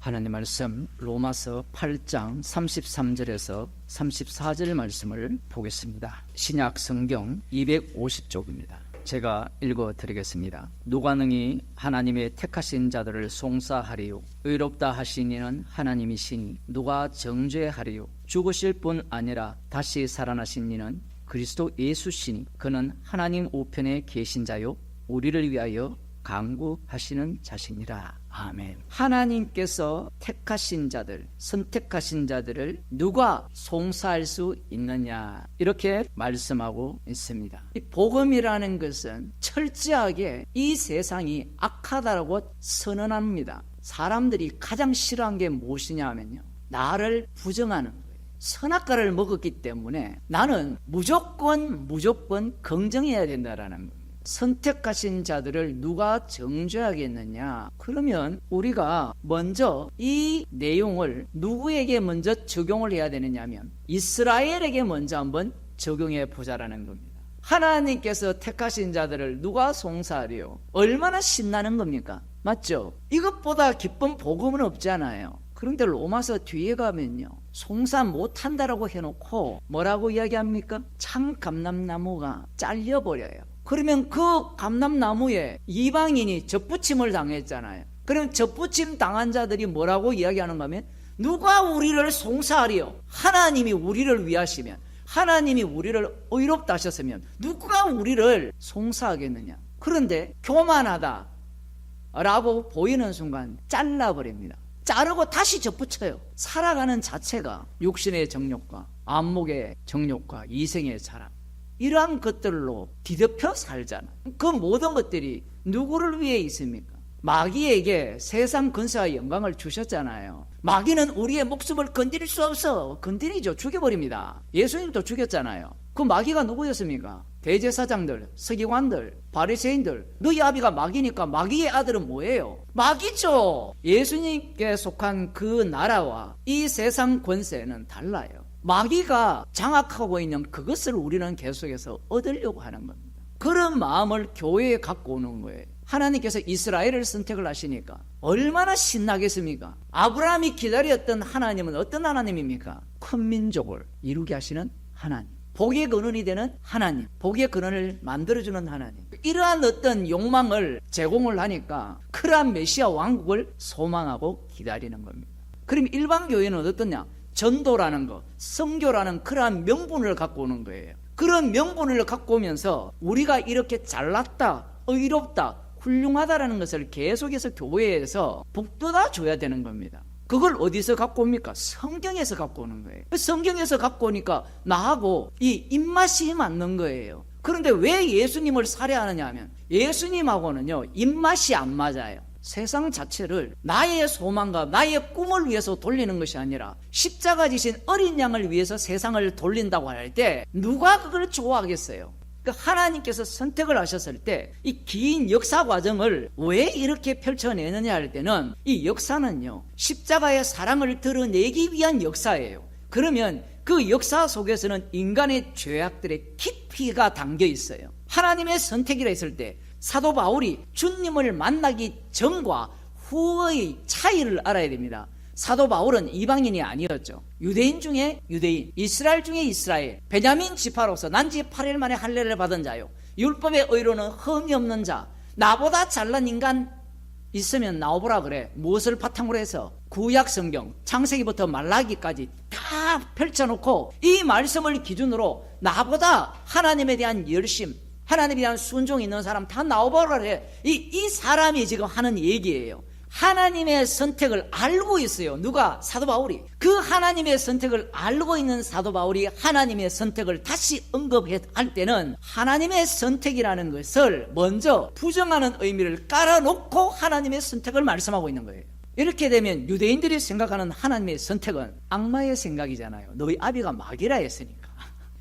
하나님 말씀 로마서 8장 33절에서 34절 말씀을 보겠습니다. 신약 성경 250쪽입니다. 제가 읽어드리겠습니다. 누가 능히 하나님의 택하신 자들을 송사하리요, 의롭다 하신 이는 하나님이시니 누가 정죄하리요. 죽으실 뿐 아니라 다시 살아나신 이는 그리스도 예수시니 그는 하나님 우편에 계신 자요 우리를 위하여 간구하시는 자시니라. 아멘. 하나님께서 택하신 자들, 선택하신 자들을 누가 송사할 수 있느냐, 이렇게 말씀하고 있습니다. 이 복음이라는 것은 철저하게 이 세상이 악하다고 선언합니다. 사람들이 가장 싫어한 게 무엇이냐 하면요, 나를 부정하는 거예요. 선악과를 먹었기 때문에 나는 무조건 긍정해야 된다라는 겁니다. 선택하신 자들을 누가 정죄하겠느냐? 그러면 우리가 먼저 이 내용을 누구에게 먼저 적용을 해야 되느냐 하면 이스라엘에게 먼저 한번 적용해 보자라는 겁니다. 하나님께서 택하신 자들을 누가 송사하리요? 얼마나 신나는 겁니까? 맞죠? 이것보다 기쁜 복음은 없잖아요. 그런데 로마서 뒤에 가면요, 송사 못한다라고 해놓고 뭐라고 이야기합니까? 참 감람나무가 잘려버려요. 그러면 그 감람나무에 이방인이 젖붙임을 당했잖아요. 그럼 젖붙임 당한 자들이 뭐라고 이야기하는가 하면, 누가 우리를 송사하리요? 하나님이 우리를 위하시면, 하나님이 우리를 의롭다 하셨으면 누가 우리를 송사하겠느냐? 그런데 교만하다 라고 보이는 순간 잘라버립니다. 자르고 다시 젖붙여요. 살아가는 자체가 육신의 정욕과 안목의 정욕과 이생의 사랑, 이러한 것들로 뒤덮여 살잖아. 그 모든 것들이 누구를 위해 있습니까? 마귀에게 세상 근세와 영광을 주셨잖아요. 마귀는 우리의 목숨을 건드릴 수 없어. 건드리죠. 죽여버립니다. 예수님도 죽였잖아요. 그 마귀가 누구였습니까? 대제사장들, 서기관들, 바리새인들. 너희 아비가 마귀니까 마귀의 아들은 뭐예요? 마귀죠. 예수님께 속한 그 나라와 이 세상 권세는 달라요. 마귀가 장악하고 있는 그것을 우리는 계속해서 얻으려고 하는 겁니다. 그런 마음을 교회에 갖고 오는 거예요. 하나님께서 이스라엘을 선택을 하시니까 얼마나 신나겠습니까? 아브라함이 기다렸던 하나님은 어떤 하나님입니까? 큰 민족을 이루게 하시는 하나님, 복의 근원이 되는 하나님, 복의 근원을 만들어주는 하나님. 이러한 어떤 욕망을 제공을 하니까 그러한 메시아 왕국을 소망하고 기다리는 겁니다. 그럼 일반 교회는 어떻냐? 전도라는 것, 선교라는 그러한 명분을 갖고 오는 거예요. 그런 명분을 갖고 오면서 우리가 이렇게 잘났다, 의롭다, 훌륭하다라는 것을 계속해서 교회에서 북돋아 줘야 되는 겁니다. 그걸 어디서 갖고 옵니까? 성경에서 갖고 오는 거예요. 성경에서 갖고 오니까 나하고 이 입맛이 맞는 거예요. 그런데 왜 예수님을 살해하느냐 하면, 예수님하고는요 입맛이 안 맞아요. 세상 자체를 나의 소망과 나의 꿈을 위해서 돌리는 것이 아니라 십자가 지신 어린 양을 위해서 세상을 돌린다고 할 때 누가 그걸 좋아하겠어요? 그러니까 하나님께서 선택을 하셨을 때 이 긴 역사 과정을 왜 이렇게 펼쳐내느냐 할 때는, 이 역사는요 십자가의 사랑을 드러내기 위한 역사예요. 그러면 그 역사 속에서는 인간의 죄악들의 깊이가 담겨 있어요. 하나님의 선택이라 했을 때 사도 바울이 주님을 만나기 전과 후의 차이를 알아야 됩니다. 사도 바울은 이방인이 아니었죠. 유대인 중에 유대인, 이스라엘 중에 이스라엘, 베냐민 지파로서 난지 8일 만에 할례를 받은 자요, 율법의 의로는 흠이 없는 자. 나보다 잘난 인간 있으면 나오보라 그래. 무엇을 바탕으로 해서? 구약 성경 창세기부터 말라기까지 다 펼쳐놓고 이 말씀을 기준으로 나보다 하나님에 대한 열심, 하나님에 대한 순종이 있는 사람 다 나오보라 그래. 이 사람이 지금 하는 얘기예요. 하나님의 선택을 알고 있어요. 누가? 사도 바울이. 그 하나님의 선택을 알고 있는 사도 바울이 하나님의 선택을 다시 언급할 때는 하나님의 선택이라는 것을 먼저 부정하는 의미를 깔아놓고 하나님의 선택을 말씀하고 있는 거예요. 이렇게 되면 유대인들이 생각하는 하나님의 선택은 악마의 생각이잖아요. 너희 아비가 마귀라 했으니까.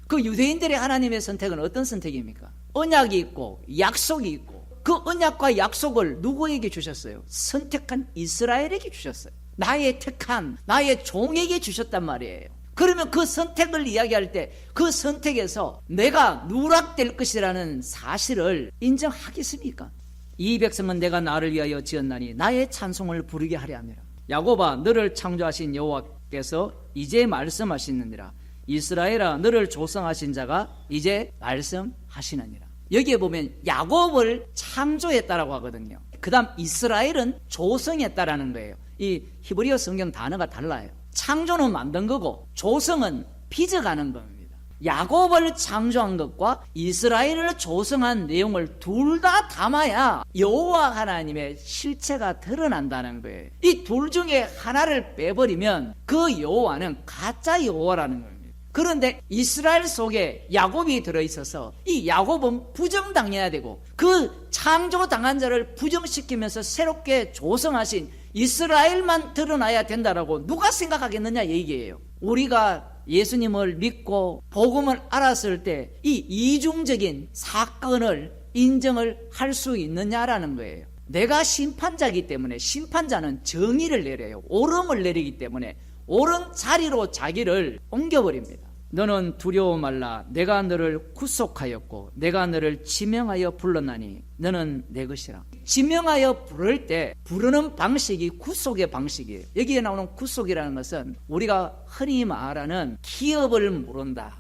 그 유대인들의 하나님의 선택은 어떤 선택입니까? 언약이 있고 약속이 있고, 그 언약과 약속을 누구에게 주셨어요? 선택한 이스라엘에게 주셨어요. 나의 택한 나의 종에게 주셨단 말이에요. 그러면 그 선택을 이야기할 때 그 선택에서 내가 누락될 것이라는 사실을 인정하겠습니까? 이 백성은 내가 나를 위하여 지었나니 나의 찬송을 부르게 하려 함이라. 야곱아 너를 창조하신 여호와께서 이제 말씀하시느니라. 이스라엘아 너를 조성하신 자가 이제 말씀하시느니라. 여기에 보면 야곱을 창조했다라고 하거든요. 그 다음 이스라엘은 조성했다라는 거예요. 이 히브리어 성경 단어가 달라요. 창조는 만든 거고 조성은 빚어가는 겁니다. 야곱을 창조한 것과 이스라엘을 조성한 내용을 둘 다 담아야 여호와 하나님의 실체가 드러난다는 거예요. 이 둘 중에 하나를 빼버리면 그 여호와는 가짜 여호와라는 겁니다. 그런데 이스라엘 속에 야곱이 들어있어서 이 야곱은 부정당해야 되고 그 창조당한 자를 부정시키면서 새롭게 조성하신 이스라엘만 드러나야 된다라고 누가 생각하겠느냐 얘기예요. 우리가 예수님을 믿고 복음을 알았을 때 이 이중적인 사건을 인정을 할 수 있느냐라는 거예요. 내가 심판자이기 때문에 심판자는 정의를 내려요. 옳음을 내리기 때문에 옳은 자리로 자기를 옮겨버립니다. 너는 두려워 말라. 내가 너를 구속하였고 내가 너를 지명하여 불렀나니 너는 내 것이라. 지명하여 부를 때 부르는 방식이 구속의 방식이에요. 여기에 나오는 구속이라는 것은 우리가 흔히 말하는 기업을 모른다,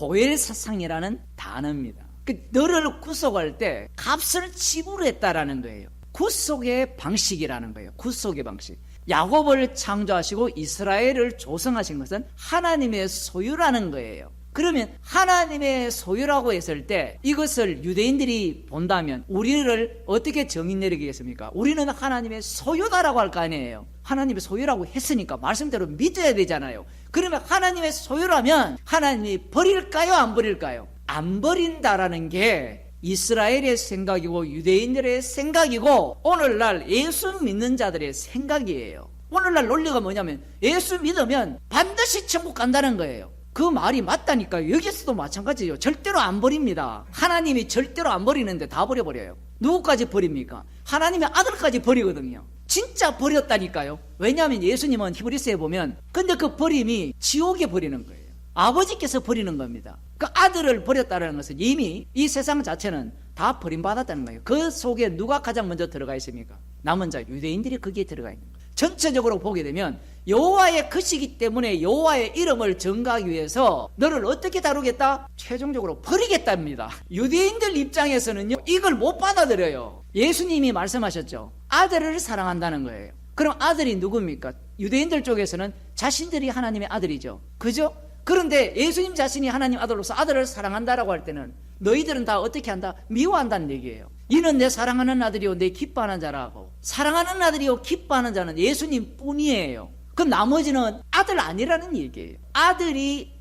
고엘사상이라는 단어입니다. 너를 구속할 때 값을 지불했다라는 거예요. 구속의 방식이라는 거예요. 구속의 방식. 야곱을 창조하시고 이스라엘을 조성하신 것은 하나님의 소유라는 거예요. 그러면 하나님의 소유라고 했을 때 이것을 유대인들이 본다면 우리를 어떻게 정의 내리겠습니까? 우리는 하나님의 소유다라고 할 거 아니에요. 하나님의 소유라고 했으니까 말씀대로 믿어야 되잖아요. 그러면 하나님의 소유라면 하나님이 버릴까요? 안 버릴까요? 안 버린다라는 게 이스라엘의 생각이고 유대인들의 생각이고 오늘날 예수 믿는 자들의 생각이에요. 오늘날 논리가 뭐냐면 예수 믿으면 반드시 천국 간다는 거예요. 그 말이 맞다니까요. 여기서도 마찬가지예요. 절대로 안 버립니다. 하나님이 절대로 안 버리는데 다 버려버려요. 누구까지 버립니까? 하나님의 아들까지 버리거든요. 진짜 버렸다니까요. 왜냐하면 예수님은 히브리서에 보면 근데 그 버림이 지옥에 버리는 거예요. 아버지께서 버리는 겁니다. 그 아들을 버렸다는 것은 이미 이 세상 자체는 다 버림받았다는 거예요. 그 속에 누가 가장 먼저 들어가 있습니까? 남은 자 유대인들이 거기에 들어가 있는 거예요. 전체적으로 보게 되면 여호와의 것이기 때문에 여호와의 이름을 전가하기 위해서 너를 어떻게 다루겠다? 최종적으로 버리겠답니다. 유대인들 입장에서는요 이걸 못 받아들여요. 예수님이 말씀하셨죠. 아들을 사랑한다는 거예요. 그럼 아들이 누굽니까? 유대인들 쪽에서는 자신들이 하나님의 아들이죠. 그죠? 그런데 예수님 자신이 하나님 아들로서 아들을 사랑한다라고 할 때는 너희들은 다 어떻게 한다? 미워한다는 얘기예요. 이는 내 사랑하는 아들이요 내 기뻐하는 자라고. 사랑하는 아들이요 기뻐하는 자는 예수님 뿐이에요. 그 나머지는 아들 아니라는 얘기예요. 아들이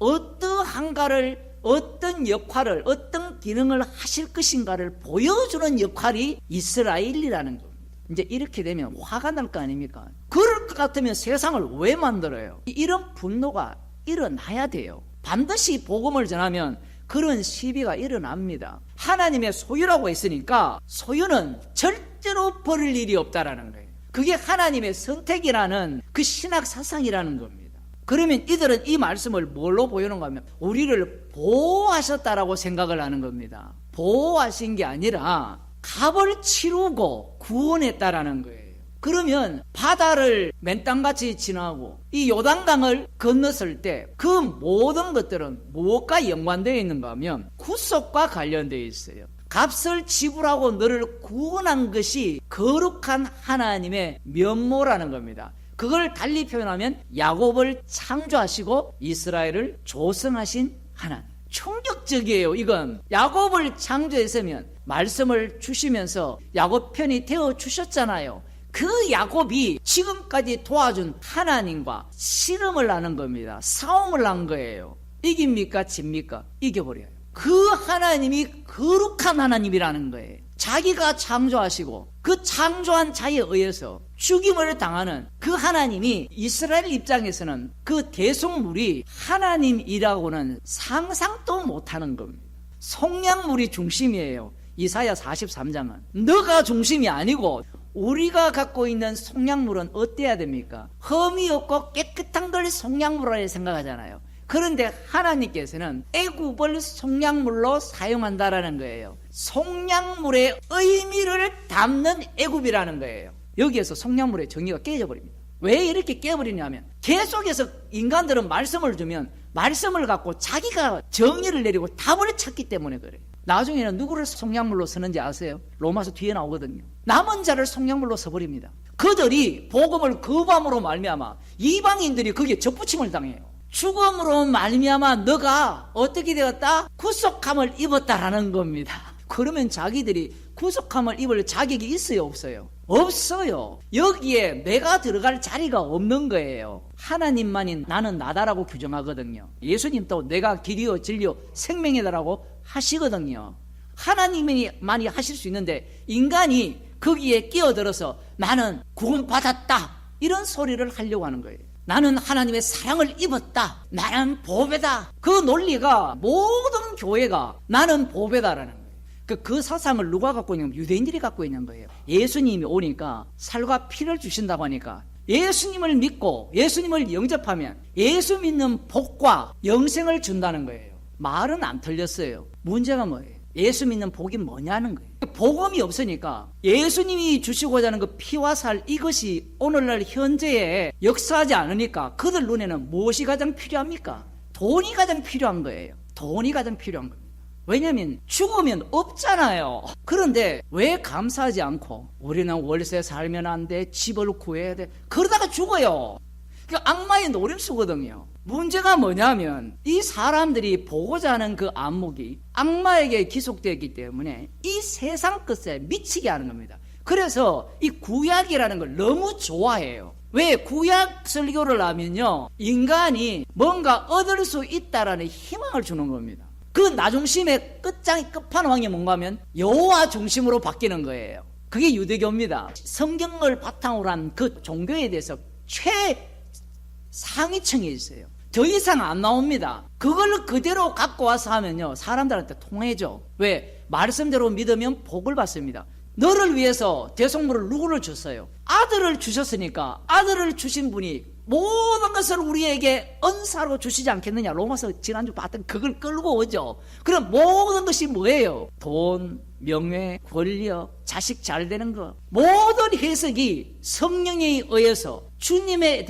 어떠한가를, 어떤 역할을, 어떤 기능을 하실 것인가를 보여주는 역할이 이스라엘이라는 겁니다. 이제 이렇게 되면 화가 날 거 아닙니까? 그럴 것 같으면 세상을 왜 만들어요? 이런 분노가 일어나야 돼요. 반드시 복음을 전하면 그런 시비가 일어납니다. 하나님의 소유라고 했으니까 소유는 절대로 버릴 일이 없다라는 거예요. 그게 하나님의 선택이라는 그 신학 사상이라는 겁니다. 그러면 이들은 이 말씀을 뭘로 보이는가 하면 우리를 보호하셨다라고 생각을 하는 겁니다. 보호하신 게 아니라 값을 치르고 구원했다라는 거예요. 그러면 바다를 맨땅같이 지나고 이 요단강을 건넜을 때 그 모든 것들은 무엇과 연관되어 있는가 하면 구속과 관련되어 있어요. 값을 지불하고 너를 구원한 것이 거룩한 하나님의 면모라는 겁니다. 그걸 달리 표현하면 야곱을 창조하시고 이스라엘을 조성하신 하나님. 충격적이에요. 이건 야곱을 창조했으면 말씀을 주시면서 야곱 편이 되어 주셨잖아요. 그 야곱이 지금까지 도와준 하나님과 씨름을 하는 겁니다. 싸움을 한 거예요. 이깁니까? 집니까? 이겨버려요. 그 하나님이 거룩한 하나님이라는 거예요. 자기가 창조하시고 그 창조한 자에 의해서 죽임을 당하는 그 하나님이 이스라엘 입장에서는 그 대속물이 하나님이라고는 상상도 못하는 겁니다. 속량물이 중심이에요. 이사야 43장은 너가 중심이 아니고 우리가 갖고 있는 속량물은 어때야 됩니까? 흠이 없고 깨끗한 걸 속량물이라고 생각하잖아요. 그런데 하나님께서는 애굽을 속량물로 사용한다라는 거예요. 속량물의 의미를 담는 애굽이라는 거예요. 여기에서 속량물의 정의가 깨져버립니다. 왜 이렇게 깨버리냐면 계속해서 인간들은 말씀을 주면 말씀을 갖고 자기가 정의를 내리고 답을 찾기 때문에 그래요. 나중에는 누구를 성냥물로 쓰는지 아세요? 로마서 뒤에 나오거든요. 남은 자를 성냥물로 써버립니다. 그들이 복음을 거부함으로 말미암아 이방인들이 거기에 접붙임을 당해요. 죽음으로 말미암아 너가 어떻게 되었다? 구속함을 입었다라는 겁니다. 그러면 자기들이 구속함을 입을 자격이 있어요, 없어요? 없어요. 여기에 내가 들어갈 자리가 없는 거예요. 하나님만이 나는 나다라고 규정하거든요. 예수님도 내가 길이요 진리요 생명이다라고 하시거든요. 하나님만이 하실 수 있는데 인간이 거기에 끼어들어서 나는 구원받았다 이런 소리를 하려고 하는 거예요. 나는 하나님의 사랑을 입었다. 나는 보배다. 그 논리가 모든 교회가 나는 보배다라는 거예요. 그 사상을 누가 갖고 있냐면 유대인들이 갖고 있는 거예요. 예수님이 오니까 살과 피를 주신다고 하니까 예수님을 믿고 예수님을 영접하면 예수 믿는 복과 영생을 준다는 거예요. 말은 안 틀렸어요. 문제가 뭐예요? 예수 믿는 복이 뭐냐는 거예요. 복음이 없으니까 예수님이 주시고자 하는 그 피와 살 이것이 오늘날 현재에 역사하지 않으니까 그들 눈에는 무엇이 가장 필요합니까? 돈이 가장 필요한 거예요. 돈이 가장 필요한 겁니다. 왜냐하면 죽으면 없잖아요. 그런데 왜 감사하지 않고 우리는 월세 살면 안 돼, 집을 구해야 돼, 그러다가 죽어요. 악마의 노림수거든요. 문제가 뭐냐면 이 사람들이 보고자 하는 그 안목이 악마에게 기속되었기 때문에 이 세상 것에 미치게 하는 겁니다. 그래서 이 구약이라는 걸 너무 좋아해요. 왜? 구약 설교를 하면요 인간이 뭔가 얻을 수 있다라는 희망을 주는 겁니다. 그 나중심의 끝판왕이 뭔가 하면 여호와 중심으로 바뀌는 거예요. 그게 유대교입니다. 성경을 바탕으로 한 그 종교에 대해서 최상위층에 있어요. 더 이상 안 나옵니다. 그걸 그대로 갖고 와서 하면요 사람들한테 통해져. 왜? 말씀대로 믿으면 복을 받습니다. 너를 위해서 대속물을 누구를 줬어요? 아들을 주셨으니까 아들을 주신 분이 모든 것을 우리에게 은사로 주시지 않겠느냐. 로마서 지난주 봤던 그걸 끌고 오죠. 그럼 모든 것이 뭐예요? 돈, 명예, 권력, 자식 잘 되는 것, 모든 해석이 성령에 의해서 주님에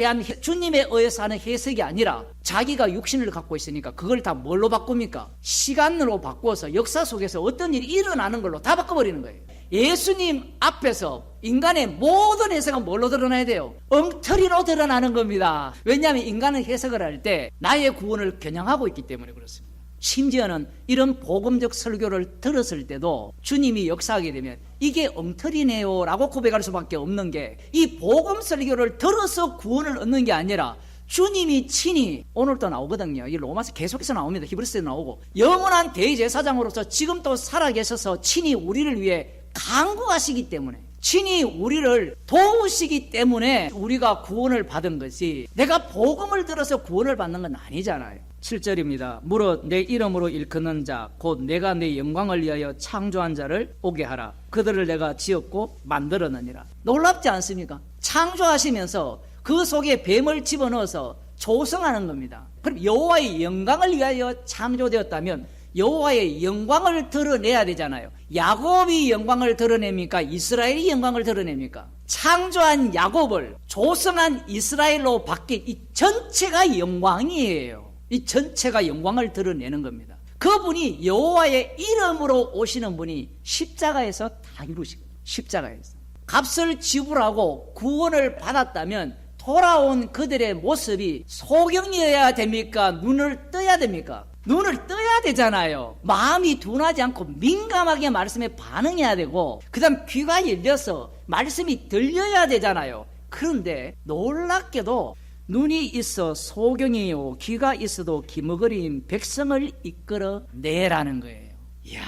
의해서 하는 해석이 아니라 자기가 육신을 갖고 있으니까 그걸 다 뭘로 바꿉니까? 시간으로 바꿔서 역사 속에서 어떤 일이 일어나는 걸로 다 바꿔버리는 거예요. 예수님 앞에서 인간의 모든 해석은 뭘로 드러나야 돼요? 엉터리로 드러나는 겁니다. 왜냐하면 인간은 해석을 할 때 나의 구원을 겨냥하고 있기 때문에 그렇습니다. 심지어는 이런 복음적 설교를 들었을 때도 주님이 역사하게 되면 이게 엉터리네요 라고 고백할 수밖에 없는 게 이 복음 설교를 들어서 구원을 얻는 게 아니라 주님이 친히 오늘도 나오거든요. 이 로마서 계속해서 나옵니다. 히브리서에 나오고 영원한 대제사장으로서 지금 또 살아계셔서 친히 우리를 위해 간구하시기 때문에 친히 우리를 도우시기 때문에 우리가 구원을 받은 것이 내가 복음을 들어서 구원을 받는 건 아니잖아요. 7절입니다. 무릇 내 이름으로 일컫는 자 곧 내가 내 영광을 위하여 창조한 자를 오게 하라. 그들을 내가 지었고 만들었느니라. 놀랍지 않습니까? 창조하시면서 그 속에 뱀을 집어넣어서 조성하는 겁니다. 그럼 여호와의 영광을 위하여 창조되었다면 여호와의 영광을 드러내야 되잖아요. 야곱이 영광을 드러냅니까? 이스라엘이 영광을 드러냅니까? 창조한 야곱을 조성한 이스라엘로 바뀐 이 전체가 영광이에요. 이 전체가 영광을 드러내는 겁니다. 그분이 여호와의 이름으로 오시는 분이 십자가에서 다 이루시거든요. 십자가에서 값을 지불하고 구원을 받았다면 돌아온 그들의 모습이 소경이어야 됩니까? 눈을 떠야 됩니까? 눈을 떠야 되잖아요. 마음이 둔하지 않고 민감하게 말씀에 반응해야 되고 그 다음 귀가 열려서 말씀이 들려야 되잖아요. 그런데 놀랍게도 눈이 있어 소경이요 귀가 있어도 기머거린 백성을 이끌어내라는 거예요. 이야,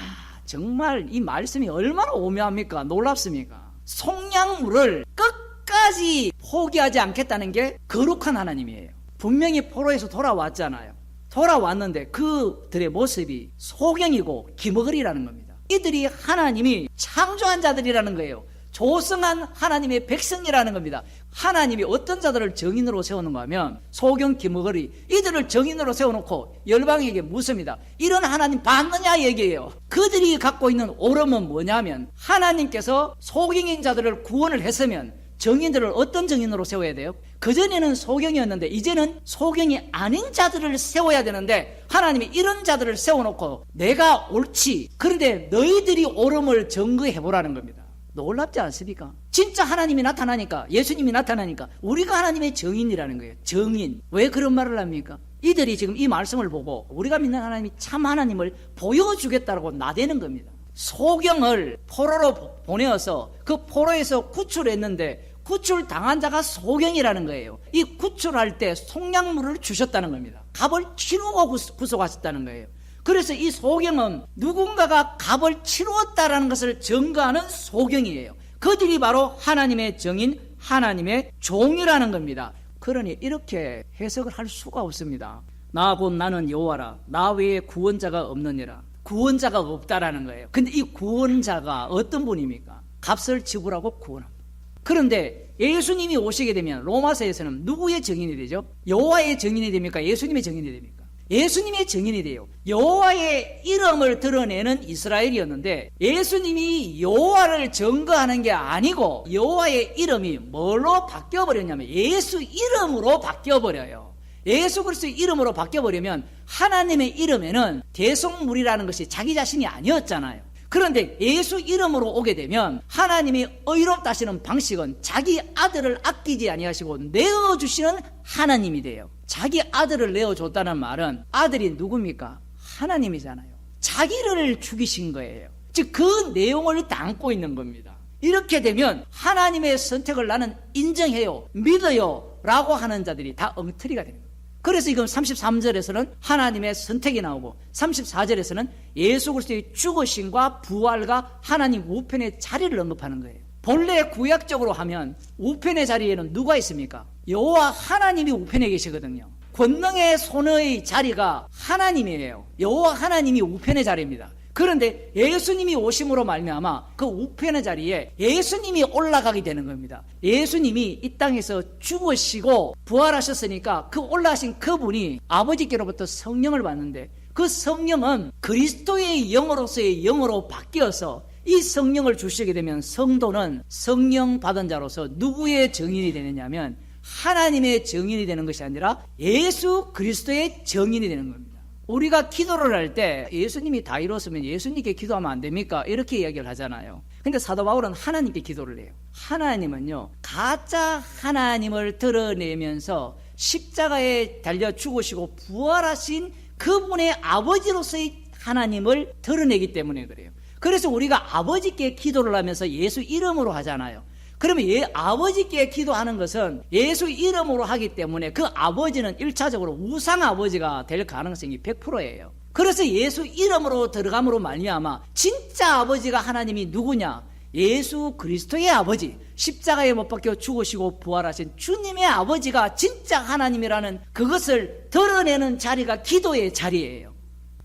정말 이 말씀이 얼마나 오묘합니까? 놀랍습니까? 속량물을 끝까지 포기하지 않겠다는 게 거룩한 하나님이에요. 분명히 포로에서 돌아왔잖아요. 돌아왔는데 그들의 모습이 소경이고 기머거리라는 겁니다. 이들이 하나님이 창조한 자들이라는 거예요. 조성한 하나님의 백성이라는 겁니다. 하나님이 어떤 자들을 정인으로 세우는가 하면 소경 기머거리 이들을 정인으로 세워놓고 열방에게 묻습니다. 이런 하나님 받느냐 얘기예요. 그들이 갖고 있는 오름은 뭐냐면 하나님께서 소경인 자들을 구원을 했으면 정인들을 어떤 정인으로 세워야 돼요? 그전에는 소경이었는데 이제는 소경이 아닌 자들을 세워야 되는데 하나님이 이런 자들을 세워놓고 내가 옳지, 그런데 너희들이 옳음을 증거해보라는 겁니다. 놀랍지 않습니까? 진짜 하나님이 나타나니까, 예수님이 나타나니까 우리가 하나님의 정인이라는 거예요. 정인. 왜 그런 말을 합니까? 이들이 지금 이 말씀을 보고 우리가 믿는 하나님이 참 하나님을 보여주겠다고 나대는 겁니다. 소경을 포로로 보내어서 그 포로에서 구출했는데 구출당한 자가 소경이라는 거예요. 이 구출할 때 속량물을 주셨다는 겁니다. 값을 치르고 구속하셨다는 거예요. 그래서 이 소경은 누군가가 값을 치루었다라는 것을 증거하는 소경이에요. 그들이 바로 하나님의 정인, 하나님의 종이라는 겁니다. 그러니 이렇게 해석을 할 수가 없습니다. 나 곧 나는 여호와라, 나 외에 구원자가 없느니라. 구원자가 없다라는 거예요. 근데 이 구원자가 어떤 분입니까? 값을 지불하고 구원합니다. 그런데 예수님이 오시게 되면 로마서에서는 누구의 증인이 되죠? 여호와의 증인이 됩니까? 예수님의 증인이 됩니까? 예수님의 증인이 돼요. 여호와의 이름을 드러내는 이스라엘이었는데 예수님이 여호와를 증거하는 게 아니고 여호와의 이름이 뭘로 바뀌어버렸냐면 예수 이름으로 바뀌어버려요. 예수 그리스도의 이름으로 바뀌어버리면 하나님의 이름에는 대속물이라는 것이 자기 자신이 아니었잖아요. 그런데 예수 이름으로 오게 되면 하나님이 의롭다 하시는 방식은 자기 아들을 아끼지 아니하시고 내어주시는 하나님이 돼요. 자기 아들을 내어줬다는 말은 아들이 누굽니까? 하나님이잖아요. 자기를 죽이신 거예요. 즉 그 내용을 담고 있는 겁니다. 이렇게 되면 하나님의 선택을 나는 인정해요, 믿어요 라고 하는 자들이 다 엉터리가 되는 거예요. 그래서 지금 33절에서는 하나님의 선택이 나오고 34절에서는 예수 그리스도의 죽으심과 부활과 하나님 우편의 자리를 언급하는 거예요. 본래 구약적으로 하면 우편의 자리에는 누가 있습니까? 여호와 하나님이 우편에 계시거든요. 권능의 손의 자리가 하나님이에요. 여호와 하나님이 우편의 자리입니다. 그런데 예수님이 오심으로 말미암아 그 우편의 자리에 예수님이 올라가게 되는 겁니다. 예수님이 이 땅에서 죽으시고 부활하셨으니까 그 올라가신 그분이 아버지께로부터 성령을 받는데 그 성령은 그리스도의 영으로서의 영으로 바뀌어서 이 성령을 주시게 되면 성도는 성령 받은 자로서 누구의 증인이 되느냐면 하나님의 증인이 되는 것이 아니라 예수 그리스도의 증인이 되는 겁니다. 우리가 기도를 할 때 예수님이 다 이뤘으면 예수님께 기도하면 안 됩니까? 이렇게 이야기를 하잖아요. 근데 사도 바울은 하나님께 기도를 해요. 하나님은요, 가짜 하나님을 드러내면서 십자가에 달려 죽으시고 부활하신 그분의 아버지로서의 하나님을 드러내기 때문에 그래요. 그래서 우리가 아버지께 기도를 하면서 예수 이름으로 하잖아요. 그러면 아버지께 기도하는 것은 예수 이름으로 하기 때문에 그 아버지는 1차적으로 우상 아버지가 될 가능성이 100%예요. 그래서 예수 이름으로 들어감으로 말미암아 진짜 아버지가 하나님이 누구냐? 예수 그리스도의 아버지, 십자가에 못 박혀 죽으시고 부활하신 주님의 아버지가 진짜 하나님이라는 그것을 드러내는 자리가 기도의 자리예요.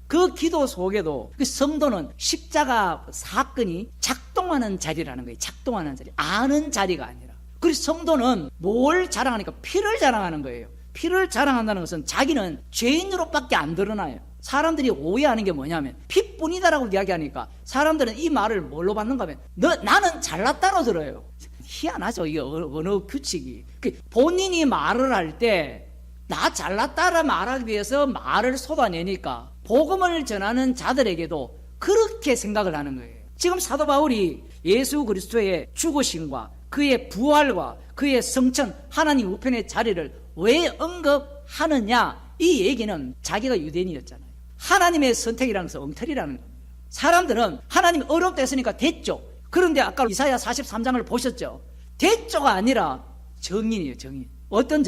그 기도 속에도 그 성도는 십자가 사건이 작동하는 자리라는 거예요. 작동하는 자리, 아는 자리가 아니라. 그래서 성도는 뭘 자랑하니까 피를 자랑하는 거예요. 피를 자랑한다는 것은 자기는 죄인으로밖에 안 드러나요. 사람들이 오해하는 게 뭐냐면 피뿐이다라고 이야기하니까 사람들은 이 말을 뭘로 받는가 하면 나는 잘났다로 들어요. 희한하죠, 이 언어 규칙이. 본인이 말을 할 때 나 잘났다라 말하기 위해서 말을 쏟아내니까 복음을 전하는 자들에게도 그렇게 생각을 하는 거예요. 지금 사도 바울이 예수 그리스도의 죽으심과 그의 부활과 그의 성천, 하나님 우편의 자리를 왜 언급하느냐, 이 얘기는 자기가 유대인이었잖아요. 하나님의 선택이라는 것은 엉터리라는 겁니다. 사람들은 하나님이 어렵다 했으니까 됐죠. 그런데 아까 이사야 43장을 보셨죠. 됐죠가 아니라 정인이에요. 정인. 어떤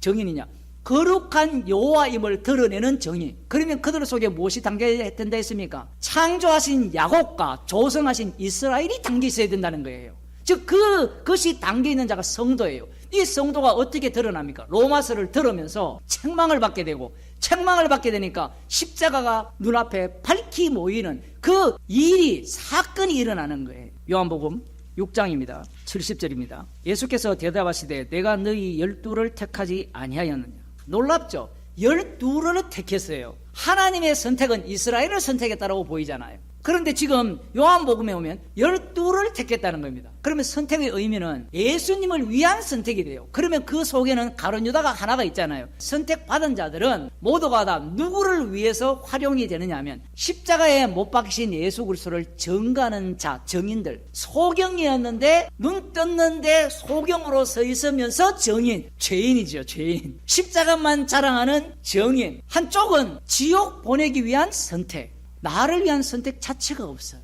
정인이냐? 거룩한 여호와임을 드러내는 정의. 그러면 그들 속에 무엇이 담겨야 된다 했습니까? 창조하신 야곱과 조성하신 이스라엘이 담겨 있어야 된다는 거예요. 즉 그것이 담겨 있는 자가 성도예요. 이 성도가 어떻게 드러납니까? 로마서를 들으면서 책망을 받게 되고, 책망을 받게 되니까 십자가가 눈앞에 밝히 모이는 그 일이, 사건이 일어나는 거예요. 요한복음 6장입니다. 70절입니다. 예수께서 대답하시되 내가 너희 12를 택하지 아니하였느냐. 놀랍죠? 12를 택했어요. 하나님의 선택은 이스라엘을 선택했다고 보이잖아요. 그런데 지금 요한복음에 오면 12를 택했다는 겁니다. 그러면 선택의 의미는 예수님을 위한 선택이 돼요. 그러면 그 속에는 가룟 유다가 하나가 있잖아요. 선택받은 자들은 모두가 다 누구를 위해서 활용이 되느냐 하면 십자가에 못 박히신 예수 그리스도를 증거하는 자, 정인들. 소경이었는데 눈 떴는데 소경으로 서 있으면서 정인, 죄인이죠. 죄인. 십자가만 자랑하는 정인. 한쪽은 지옥 보내기 위한 선택. 나를 위한 선택 자체가 없어요.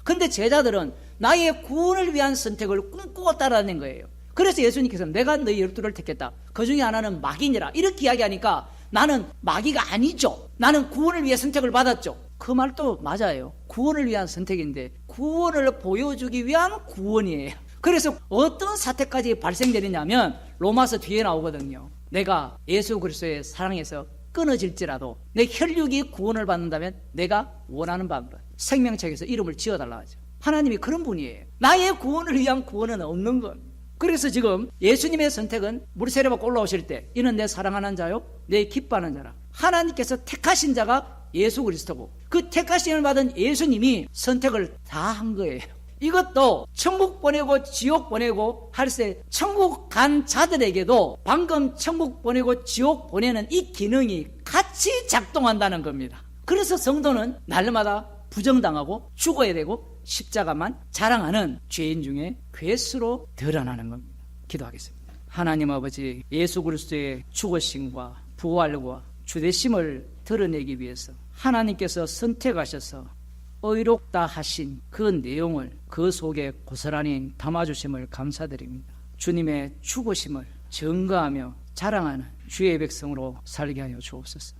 근데 제자들은 나의 구원을 위한 선택을 꿈꾸고 따라다닌 거예요. 그래서 예수님께서 내가 너희 12를 택했다. 그 중에 하나는 마귀니라. 이렇게 이야기하니까 나는 마귀가 아니죠. 나는 구원을 위해 선택을 받았죠. 그 말도 맞아요. 구원을 위한 선택인데 구원을 보여주기 위한 구원이에요. 그래서 어떤 사태까지 발생되느냐면 로마서 뒤에 나오거든요. 내가 예수 그리스도의 사랑에서 끊어질지라도 내 혈육이 구원을 받는다면 내가 원하는 방법 생명책에서 이름을 지어달라 하죠. 하나님이 그런 분이에요. 나의 구원을 위한 구원은 없는 것. 그래서 지금 예수님의 선택은 물세례 받고 올라오실 때 이는 내 사랑하는 자요 내 기뻐하는 자라. 하나님께서 택하신 자가 예수 그리스도고 그 택하심을 받은 예수님이 선택을 다 한 거예요. 이것도 천국 보내고 지옥 보내고 할세 천국 간 자들에게도 방금 천국 보내고 지옥 보내는 이 기능이 같이 작동한다는 겁니다. 그래서 성도는 날마다 부정당하고 죽어야 되고 십자가만 자랑하는 죄인 중에 괴수로 드러나는 겁니다. 기도하겠습니다. 하나님 아버지, 예수 그리스도의 죽으심과 부활과 주되심을 드러내기 위해서 하나님께서 선택하셔서 의롭다 하신 그 내용을 그 속에 고스란히 담아주심을 감사드립니다. 주님의 죽으심을 증거하며 자랑하는 주의 백성으로 살게 하여 주옵소서.